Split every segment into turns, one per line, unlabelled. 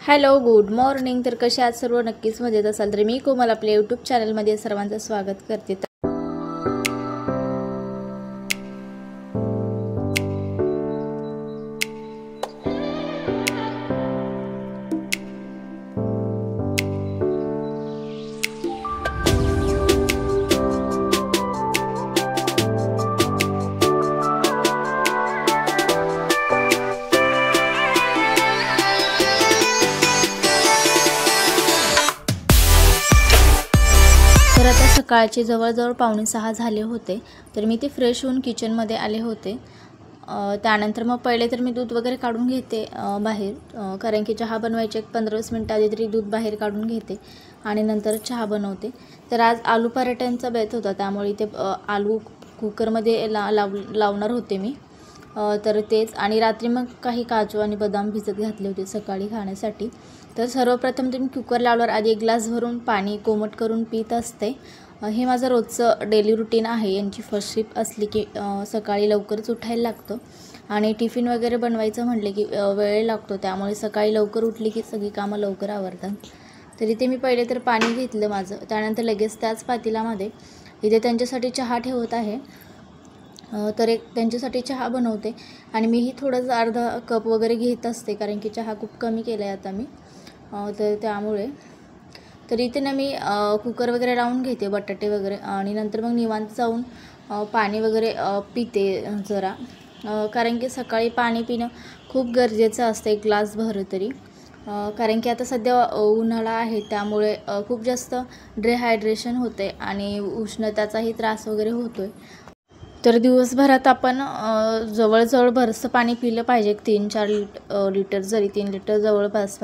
Hello good morning. तर कसे आज सर्व नक्कीच मजेत असाल. तर मी कोमल आपल्या यूट्यूब चॅनलमध्ये सर्वांचं स्वागत करते. तर आता सकाळचे जवळजवळ 5:45 झाले होते. तर मी ते फ्रेश होऊन किचनमध्ये आले होते. त्यानंतर मग पहिले तर मी दूध वगैरे काढून घेते बाहेर, कारण की चहा बनवायचे एक 15-20 मिनटं आधी तरी दूध बाहेर काढून घेते आणि नंतर चहा बनवते. तर आज आलू पराठ्यांचा बेत होता, त्यामुळे ते आलू कुकरमध्ये लावणार होते मी. तर तेच, आणि रात्री मग काही काजू आणि बदाम भिजत घातले होते सकाळी खाण्यासाठी. तर सर्वप्रथम मी कुकर लावल्यावर आधी एक ग्लास भरून पाणी कोमट करून पित असते. हे माझं रोजचं डेली रुटीन आहे. यांची फर्स्ट शिफ्ट असली की सकाळी लवकरच उठायला लागतं आणि टिफिन वगैरे बनवायचं म्हटले की वेळ लागतो, त्यामुळे सकाळी लवकर उठली की सगळी कामं लवकर आवरतात. तर इथे मी पहिले तर पाणी घेतलं माझं, त्यानंतर लगेच त्याच पातेल्यामध्ये इथे त्यांच्यासाठी चहा ठेवत आहे. तर एक त्यांच्यासाठी चहा बनवते आणि मीही थोडंसं अर्धा कप वगैरे घेत असते, कारण की चहा खूप कमी केला आहे आता मी. तर त्यामुळे तर इथे ना मी कुकर वगैरे लावून घेते बटाटे वगैरे, आणि नंतर मग निवांत जाऊन पाणी वगैरे पिते जरा, कारण की सकाळी पाणी पिणं खूप गरजेचं असतं, एक ग्लासभर तरी. कारण की आता सध्या उन्हाळा आहे, त्यामुळे खूप जास्त डिहायड्रेशन होते आणि उष्णताचाही त्रास वगैरे होतो आहे. तर दिवसभरात आपण जवळजवळ बरंचसं पाणी पिलं पाहिजे, 3-4 लिटर, जरी 3 लिटर जवळपास,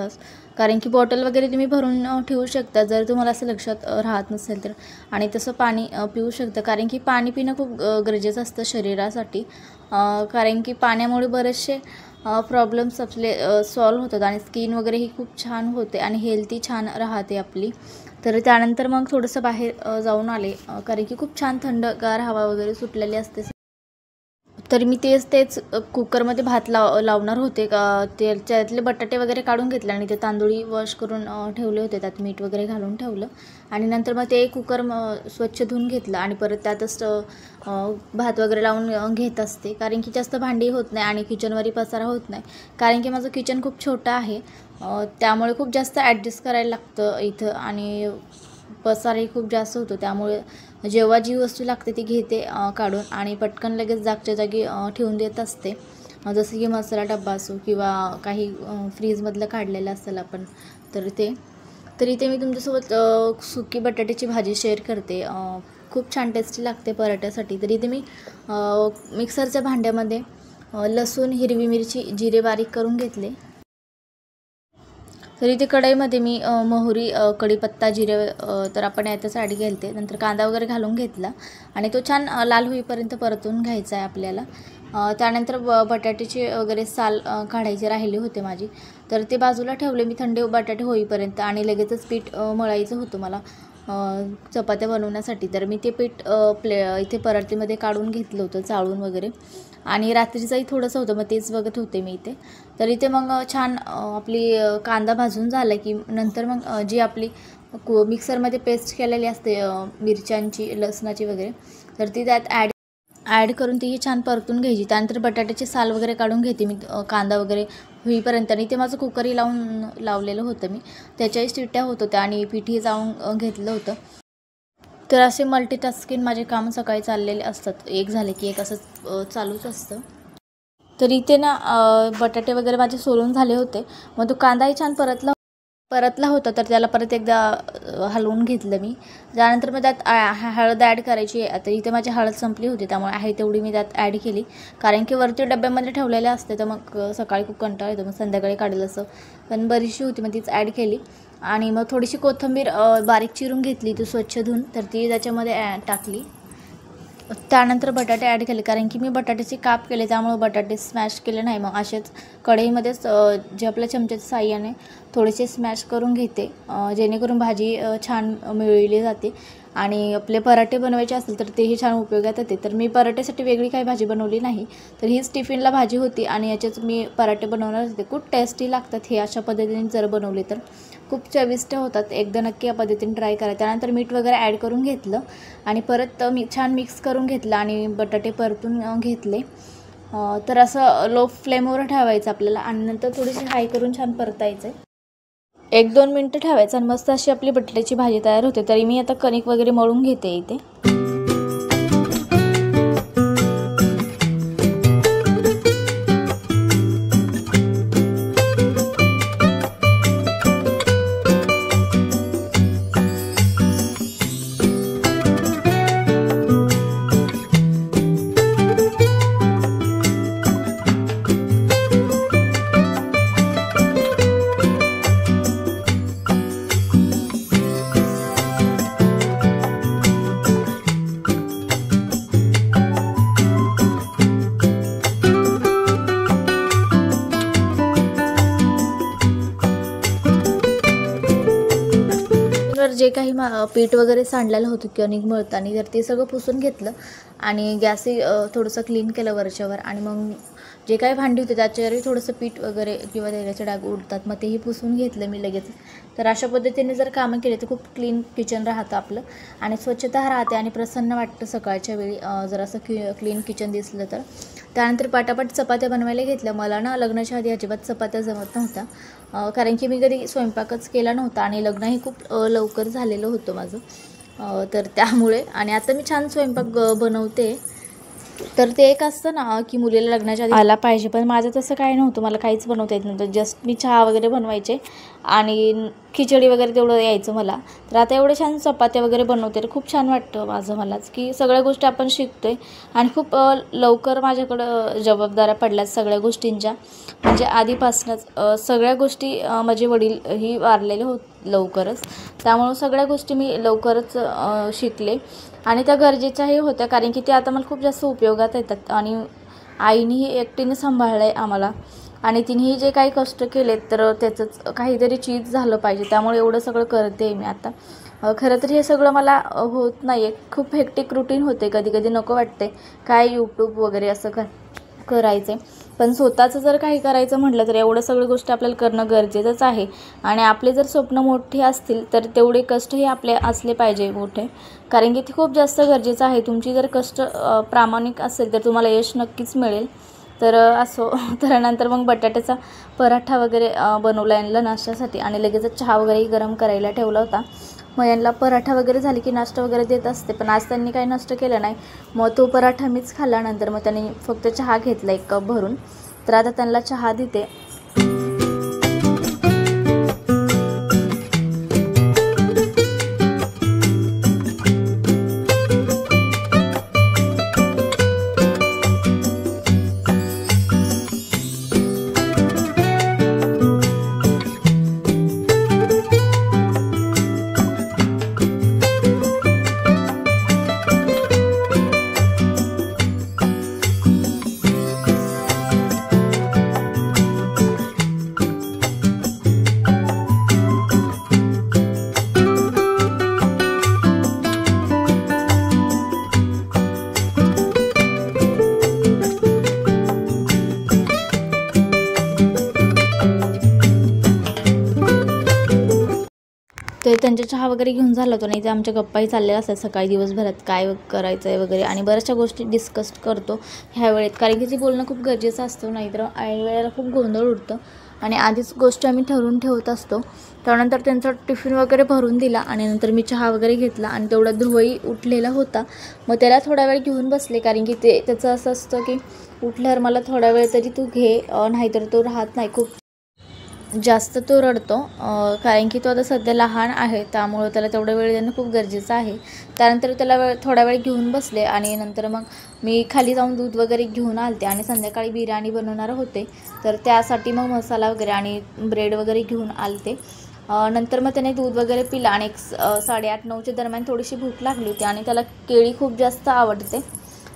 कारण की बॉटल वगैरे तुम्ही भरून ठेवू शकता जर तुम्हाला असं लक्षात राहत नसेल तर. आणि तसं पाणी पिऊ शकता, कारण की पाणी पिणं खूप गरजेचं असतं शरीरासाठी, कारण की पाण्यामुळे बरेचसे प्रॉब्लेम्स आपले सॉल्व होतात आणि स्किन वगैरे ही खूप छान होते आणि हेल्थी छान राहते आपली. तर त्यानंतर मग थोडंसं बाहेर जाऊन आले, कारण की खूप छान थंडगार हवा वगैरे सुटलेली असते. तर मी तेच कुकरमध्ये भात लावणार होते. त्यातले बटाटे वगैरे काढून घेतले आणि ते तांदूळी वॉश करून ठेवले होते, त्यात मीठ वगैरे घालून ठेवलं. आणि नंतर मग ते कुकर स्वच्छ धुवून घेतलं आणि परत त्यातच भात वगैरे लावून घेत असते, कारण की जास्त भांडी होत नाही आणि किचनवरही पसारा होत नाही, कारण की माझं किचन खूप छोटं आहे. त्यामुळे खूप जास्त ॲडजस्ट करायला लागतं इथं आणि पसाराही खूप जास्त होतो. त्यामुळे जेव्हा जी वस्तू लागते ती घेते काढून आणि पटकन लगेच जागच्या जागी ठेवून देत असते, जसं की मसाला डब्बा असो किंवा काही फ्रीजमधलं काढलेलं असेल आपण तर इथे मी तुमच्यासोबत सुकी बटाट्याची भाजी शेअर करते. खूप छान टेस्टी लागते पराठ्यासाठी. तर इथे मी मिक्सरच्या भांड्यामध्ये लसूण, हिरवी मिरची, जिरे बारीक करून घेतले. तर इथे कढईमध्ये मी मोहरी, कढीपत्ता, जिरे तर आपण यातच ॲड केले. नंतर कांदा वगैरे घालून घेतला आणि तो छान लाल होईपर्यंत परतून घ्यायचा आहे आपल्याला. त्यानंतर बटाट्याचे वगैरे साल काढायचे राहिले होते माझी, तर ते बाजूला ठेवले मी थंड बटाटे होईपर्यंत, आणि लगेचच पीठ मळायचं होतं मला चपात्या बनवण्यासाठी. तर मी ते पीठ इथे पराठीमध्ये काढून घेतलं होतं चाळून वगैरे, आणि रात्रीचंही थोडंसं होतं, मग तेच बघत होते मी इथे. तर इथे मग छान आपली कांदा भाजून झाला की नंतर मग जी आपली मिक्सरमध्ये पेस्ट केलेली असते मिरच्यांची, लसणाची वगैरे, तर ती त्यात ॲड करून तीही छान परतून घ्यायची. त्यानंतर बटाट्याचे साल वगैरे काढून घेते मी कांदा वगैरे होईपर्यंत. आणि ते माझं कुकरही लावलेलं होतं मी, त्याच्याही शिट्ट्या होत होत्या आणि पीठही जाळून घेतलं होतं. तर असे मल्टीटास्किंग माझे काम सकाळी चाललेले असतात, एक झाले की एक असं चालूच असतं. तर इथे ना बटाटे वगैरे माझे सोलून झाले होते, मग तो कांदाही छान परतला होता, तर त्याला परत एकदा हलवून घेतलं मी. त्यानंतर मग त्यात हळद ॲड करायची. आता इथे माझी हळद संपली होती, त्यामुळे आहे तेवढी मी त्यात ॲड केली, कारण की वरती डब्यामध्ये ठेवलेले असते, तर मग सकाळी खूप कंटाळा येतो, मग संध्याकाळी काढेल असं. पण बरीचशी होती, मग तीच ॲड केली. आणि मग थोडीशी कोथिंबीर बारीक चिरून घेतली, ती स्वच्छ धुवून, तर ती त्याच्यामध्ये टाकली. त्यानंतर बटाटे ॲड केले, कारण की मी बटाट्याचे काप केले, त्यामुळे बटाटे स्मॅश केले नाही. मग असेच कढईमध्येच जे आपल्या चमच्याच्या साहाय्याने थोडेसे स्मॅश करून घेते, जेणेकरून भाजी छान मिळवली जाते. आणि आपले पराठे बनवायचे असेल तर तेही छान उपयोगात येते. तर मी पराठ्यासाठी वेगळी काही भाजी बनवली नाही, तर हीच टिफिनला भाजी होती आणि याच्याच मी पराठे बनवणार होते. खूप टेस्टी लागतात हे अशा पद्धतीने जर बनवले तर खूप चविष्ट होतात. एकदा नक्की या पद्धतीने ट्राय करा. त्यानंतर मीठ वगैरे ॲड करून घेतलं आणि परत मी छान मिक्स करून घेतलं आणि बटाटे परतून घेतले. तर असं लो फ्लेमवर ठेवायचं आपल्याला आणि नंतर थोडीशी हाय करून छान परतायचं. 1-2 मिनटं ठेवायचं आणि मस्त अशी आपली बटाट्याची भाजी तयार होते. तरी मी आता कणिक वगैरे मळून घेते इथे. जे काही पीठ वगैरे सांडलेलं होतं कणिक मळताना तर ते सगळं पुसून घेतलं आणि गॅसही थोडंसं क्लीन केलं वरच्यावर आणि मग जे काही भांडी होते त्याच्यावरही थोडंसं पीठ वगैरे किंवा तेलाचे डाग उडतात, मग तेही पुसून घेतलं मी लगेच. तर अशा पद्धतीने जर कामं केले तर खूप क्लीन किचन राहतं आपलं आणि स्वच्छता राहते आणि प्रसन्न वाटतं सकाळच्या वेळी जर असं क्लीन किचन दिसलं तर. त्यानंतर पटापट चपात्या बनवायला घेतल्या. मला ना लग्नाच्या आधी अजिबात चपात्या जमत नव्हत्या, कारण की मी कधी स्वयंपाकच केला नव्हता आणि लग्नही खूप लवकर झालेलं होतं माझं, तर त्यामुळे. आणि आता मी छान स्वयंपाक बनवते. तर ते एक असतं ना की मुलीला लग्नाच्या आधी आला पाहिजे, पण माझं तसं काही नव्हतं. मला काहीच बनवता येत नव्हतं. जस्ट मी चहा वगैरे बनवायचे आणि खिचडी वगैरे तेवढं यायचं मला. तर आता एवढं छान चपात्या वगैरे बनवते तर खूप छान वाटतं माझं मलाच की सगळ्या गोष्टी आपण शिकतोय आणि खूप लवकर माझ्याकडं जबाबदाऱ्या पडल्यात सगळ्या गोष्टींच्या. म्हणजे आधीपासूनच सगळ्या गोष्टी माझे वडील ही वारलेले लवकरच, त्यामुळं सगळ्या गोष्टी मी लवकरच शिकले आणि त्या गरजेच्याही होत्या, कारण की ते आता मला खूप जास्त उपयोगात येतात. आणि आईनेही एकटीने सांभाळलं आहे आम्हाला आणि तिनेही जे काही कष्ट केलेत तर त्याचंच काहीतरी चीज झालं पाहिजे, त्यामुळे एवढं सगळं करते मी आता. खरं तर हे सगळं मला होत नाही आहे. खूप हेक्टिक रुटीन होते, कधी कधी नको वाटते काय यूट्यूब वगैरे असं करायचे, पण स्वतःचं जर काही करायचं म्हटलं तर एवढं सगळं गोष्टी आपल्याला करणं गरजेचंच आहे. आणि आपले जर स्वप्न मोठे असतील तर तेवढे कष्टही आपले असले पाहिजे मोठे, कारण की ते खूप जास्त गरजेचं आहे. तुमची जर कष्ट प्रामाणिक असेल तर तुम्हाला यश नक्कीच मिळेल. तर असो. तर नंतर मग बटाट्याचा पराठा वगैरे बनवला यांना नाश्त्यासाठी आणि लगेचच चहा वगैरे गरम करायला ठेवला होता. मग यांना पराठा वगैरे झाली की नाश्ता वगैरे देत असते, पण आज त्यांनी काही नाश्ता केलं नाही. मग तो पराठा मीच खाल्ला. नंतर मग त्यांनी फक्त चहा घेतला 1 कप भरून. तर आता त्यांना चहा देते. तर त्यांच्या चहा वगैरे घेऊन झाला होता, नाही तर आमच्या गप्पाही चाललेल्या असतात सकाळी दिवसभरात काय करायचं आहे वगैरे आणि बऱ्याचशा गोष्टी डिस्कस करतो ह्या वेळेत, कारण की ते बोलणं खूप गरजेचं असतं. नाहीतर ऐन वेळेला खूप गोंधळ उडतं आणि आधीच गोष्ट आम्ही ठरवून ठेवत असतो. त्यानंतर त्यांचा टिफिन वगैरे भरून दिला आणि नंतर मी चहा वगैरे घेतला आणि तेवढा ध्रुवही उठलेला होता. मग त्याला थोडा वेळ घेऊन बसले, कारण की त्याचं असं असतं की उठल्यावर मला थोडा वेळ तरी तू घे, नाहीतर तो राहत नाही, खूप जास्त तो रडतो. कारण की तो आता सध्या लहान आहे, त्यामुळं त्याला तेवढा वेळ देणं खूप गरजेचं आहे. त्यानंतर त्याला थोडा वेळ घेऊन बसले आणि नंतर मग मी खाली जाऊन दूध वगैरे घेऊन आलते आणि संध्याकाळी बिर्याणी बनवणार होते, तर त्यासाठी मग मसाला वगैरे आणि ब्रेड वगैरे घेऊन आलते. नंतर मग त्याने दूध वगैरे पिला आणि 8:30-9च्या दरम्यान थोडीशी भूक लागली होती आणि त्याला केळी खूप जास्त आवडते,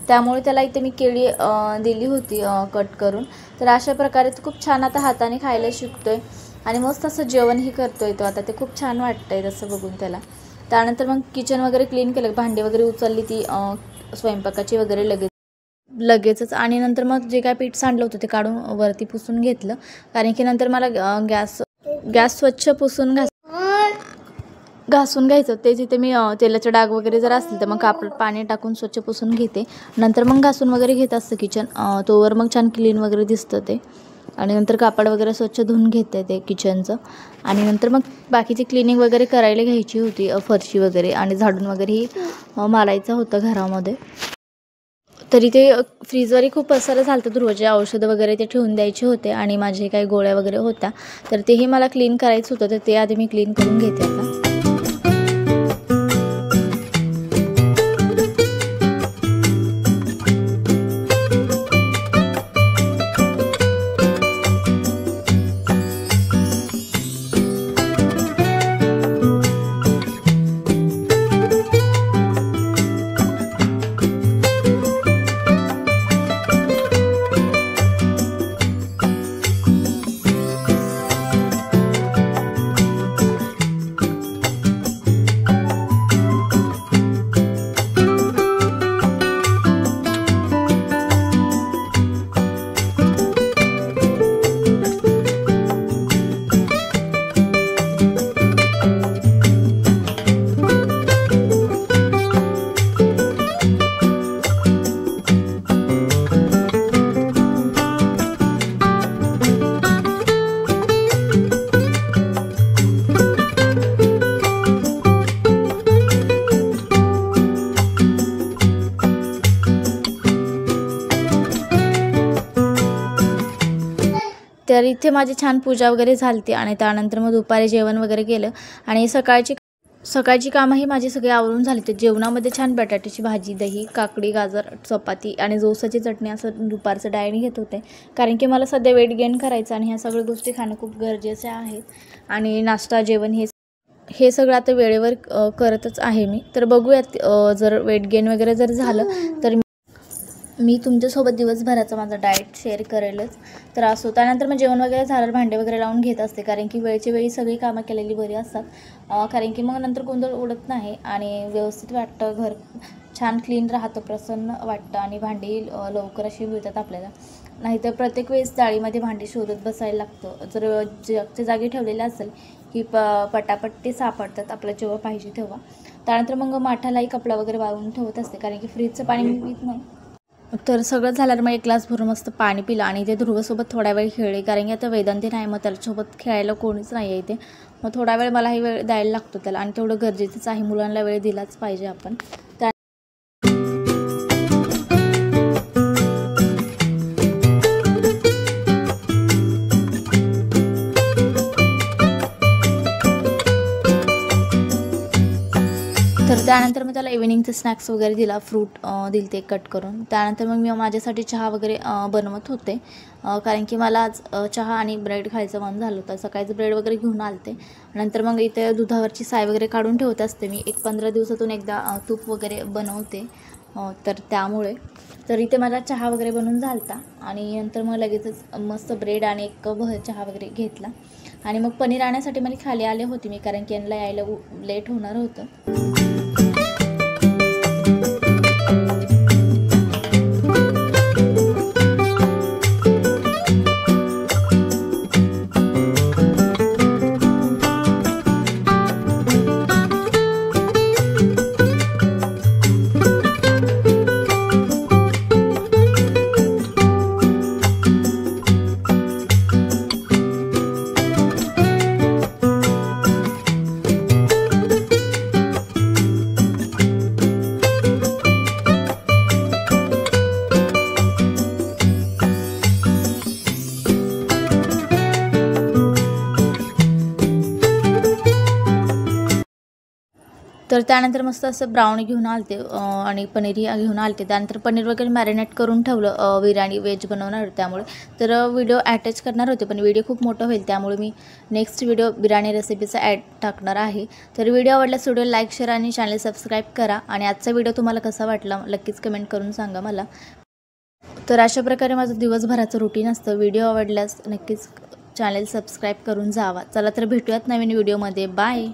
त्यामुळे त्याला इथे मी केळी दिली होती कट करून. तर अशा प्रकारे तो खूप छान आता हाताने खायला शिकतोय आणि मस्त असं जेवणही करतोय तो आता. ते खूप छान वाटतंय तसं बघून त्याला. त्यानंतर मग किचन वगैरे क्लीन केलं, भांडी वगैरे उचलली ती स्वयंपाकाची वगैरे लगेचच. आणि नंतर मग जे काय पीठ सांडलं होतं ते काढून वरती पुसून घेतलं, कारण की नंतर मला गॅस स्वच्छ पुसून घासून घ्यायचं. ते जिथे मी तेलाचे डाग वगैरे जर असतील तर मग पाणी टाकून स्वच्छ पुसून घेते, नंतर मग घासून वगैरे घेत असतं किचन. तोवर मग छान क्लीन वगैरे दिसतं ते. आणि नंतर कापड वगैरे स्वच्छ धुवून घेते ते किचनचं. आणि नंतर मग बाकीची क्लिनिंग वगैरे करायला घ्यायची होती, फरशी वगैरे आणि झाडून वगैरेही मारायचं होतं घरामध्ये. तरी ते फ्रीजवरही खूप पसारा झालं होतं, रोजचे औषधं वगैरे ते ठेवून द्यायचे होते आणि माझे काही गोळ्या वगैरे होत्या, तर तेही मला क्लीन करायचं होतं. तर ते आधी मी क्लीन करून घेते आता. तर इथे माझी छान पूजा वगैरे झाली आणि त्यानंतर मग दुपारी जेवण वगैरे केलं आणि सकाळची कामंही माझी सगळी आवरून झाली. तर जेवणामध्ये छान बटाट्याची भाजी, दही, काकडी, गाजर, चपाती आणि जवसाची चटणी असं दुपारचं डाएट घेत होते, कारण की मला सध्या वेट गेन करायचं आणि ह्या सगळ्या गोष्टी खाणं खूप गरजेचं आहे. आणि नाश्ता, जेवण हे सगळं आता वेळेवर करतच आहे मी. तर बघूयात जर वेट गेन वगैरे जर झालं तर मी तुमच्यासोबत दिवसभराचा माझा डाएट शेअर करेलच. तर असो, त्यानंतर मग जेवण वगैरे झालं, भांडे वगैरे लावून घेत असते, कारण की वेळच्या वेळी सगळी कामं केलेली बरी असतात, कारण की मग नंतर गोंधळ उडत नाही आणि व्यवस्थित वाटतं, घर छान क्लीन राहतं, प्रसन्न वाटतं आणि भांडी लवकर अशी मिळतात आपल्याला. नाहीतर प्रत्येक वेळेस जाळीमध्ये भांडी शोधत बसायला लागतं. जर जगच्या जागी ठेवलेलं असेल की पटापट ते सापडतात आपल्याला जेव्हा पाहिजे तेव्हा. त्यानंतर मग माठालाही कपडा वगैरे वाळवून ठेवत असते, कारण की फ्रीजचं पाणी मी पित नाही. तर सगळं झाल्यावर मग एक ग्लास भरून मस्त पाणी पिलं आणि ते ध्रुवसोबत थोडा वेळ खेळले, कारण की आता वेदांती नाही, मग त्याच्यासोबत खेळायला कोणीच नाही आहे इथे. मग थोडा वेळ मलाही वेळ द्यायला लागतो त्याला आणि तेवढं गरजेचंच आहे, मुलांना वेळ दिलाच पाहिजे आपण. तर त्यानंतर मग त्याला इव्हिनिंगचे स्नॅक्स वगैरे दिला, फ्रूट दिले कट करून. त्यानंतर मग मी माझ्यासाठी चहा वगैरे बनवत होते, कारण की मला आज चहा आणि ब्रेड खायचं मन झालं होतं. सकाळचं ब्रेड वगैरे घेऊन आलते. नंतर मग इथे दुधावरची साय वगैरे काढून ठेवत असते मी, 15 दिवसातून एकदा तूप वगैरे बनवते, तर त्यामुळे. तर इथे मला चहा वगैरे बनवून झालता आणि नंतर मग लगेचच मस्त ब्रेड आणि एक कप चहा वगैरे घेतला आणि मग पनीर आणण्यासाठी मला खाली आले होते मी, कारण की यांना यायला लेट होणार होतं. तर त्यानंतर मस्त असं ब्राउनी घेऊन आलते आणि पनीरही घेऊन आलते. त्यानंतर पनीर वगैरे मॅरिनेट करून ठेवलं, बिर्याणी व्हेज बनवणार होते त्यामुळे. तर व्हिडिओ अटॅच करणार होते, पण व्हिडिओ खूप मोठा होईल, त्यामुळे मी नेक्स्ट व्हिडिओ बिर्याणी रेसिपीचा टाकणार आहे. तर व्हिडिओ आवडल्यास व्हिडिओ लाईक, शेअर आणि चॅनल सबस्क्राईब करा. आणि आजचा व्हिडिओ तुम्हाला कसा वाटला नक्कीच कमेंट करून सांगा मला. तर अशा प्रकारे माझं दिवसभराचं रुटीन असतं. व्हिडिओ आवडल्यास नक्कीच चॅनल सबस्क्राईब करून जावा. चला तर भेटूयात नवीन व्हिडिओमध्ये. बाय.